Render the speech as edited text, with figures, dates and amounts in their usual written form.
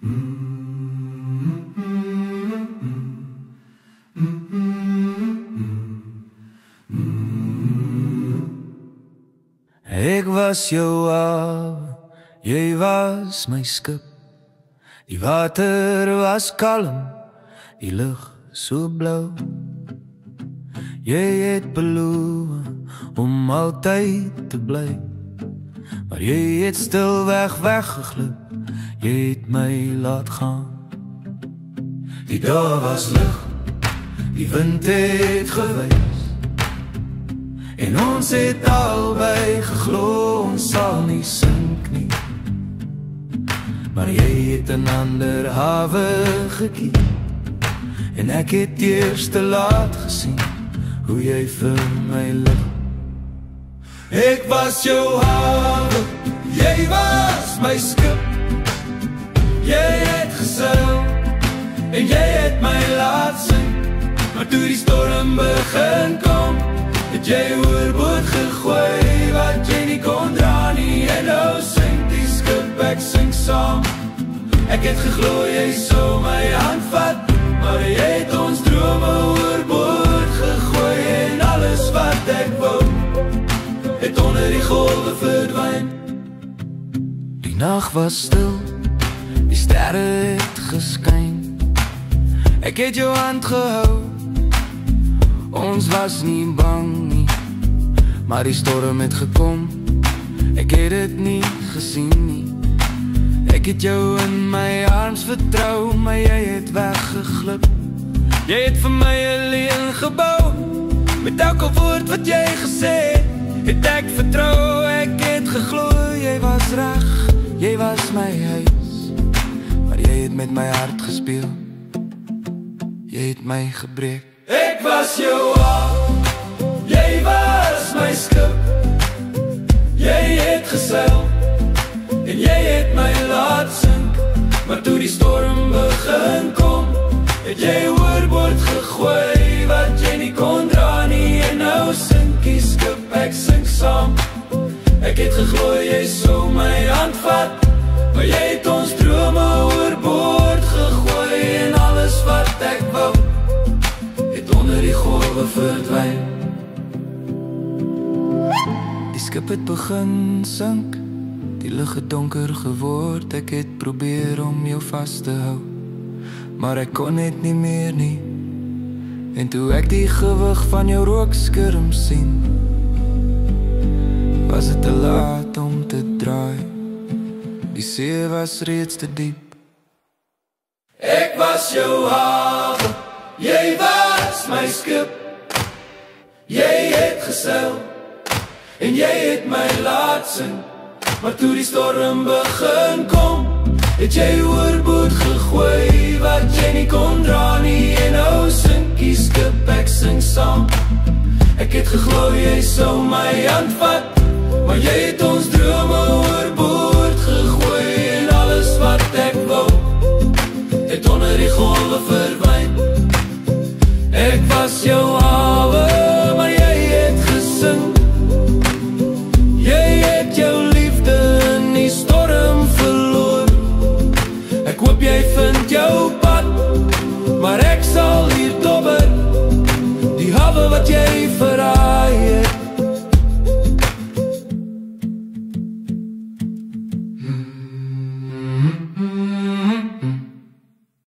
Ek was jou hawe, jy was my skip. Die water was kalm, die lug so blou. Jy het beloof om altyd te bly, maar jy het stilweg weggeglip, jy het my laat gaan. Die dag was lig, die wind het gewys, en ons het albei geglo, ons sal nie sink nie. Maar jy het 'n ander hawe gekies, en ek het eers te laat gesien hoe jy vir my lig. Ek was jou hawe, jy was my skip. Jy het geseil, en jy het my laat sink. Maar toe die storm begin kom, het jy oorboord gegooi wat jy nie kon dra nie. En nou sink die skip, ek sink saam. Ek het geglo jy sou my hand vat, maar jy het ons drome oorboord gegooi. En alles wat ek wou, het onder die golwe verdwyn. Die nag was stil, die sterre het geskyn. Ek het jou hand gehou, ons was nie bang nie. Maar die storm het gekom, ek het dit nie gesien nie. Ek het jou in my arms vertrou, maar jy het weggeglip. Jy het vir my 'n leuen gebou, met elke woord wat jy gesê het ek vertrou. Ek het geglo jy was reg, jy was my huis, maar jy het met my hart gespeel, jy het my gebreek. Ek was jou hawe, jy was my skip. Jy het geseil, en jy het my laat sink. Maar toe die storm begin kom, het jy oorboord gegooi wat jy nie kon dra nie. En nou sink die skip, ek sink saam. Ek het geglo jy sou my hand vat, maar jy het ons drome oorboord gegooi. En alles wat ek wou, het onder die golwe verdwyn. Die skip het begin sink, die lug het donker geword. Ek het probeer om jou vas te hou, maar ek kon net nie meer nie. En toe ek die gewig van jou rookskurm sien, was het te laat om te draai. Die see was reeds te diep. Ek was jou hawe, jy was my skip. Jy het geseil, en jy het my laat sink. Maar toe die storm begin kom, het jy oorboord gegooi wat jy nie kon dra nie. En nou sink die skip, ek sink saam. Ek het geglo jy sou my hand vat, maar jy het ons drome oorboord gegooi. En alles wat ek wou, het onder die golwe verdwyn. Ek was jou hawe, maar jy het gesink. Jy het jou liefde in die storm verloor. Ek hoop jy vind jou pad, maar ek sal hier dobber. Die hawe wat jy verraai.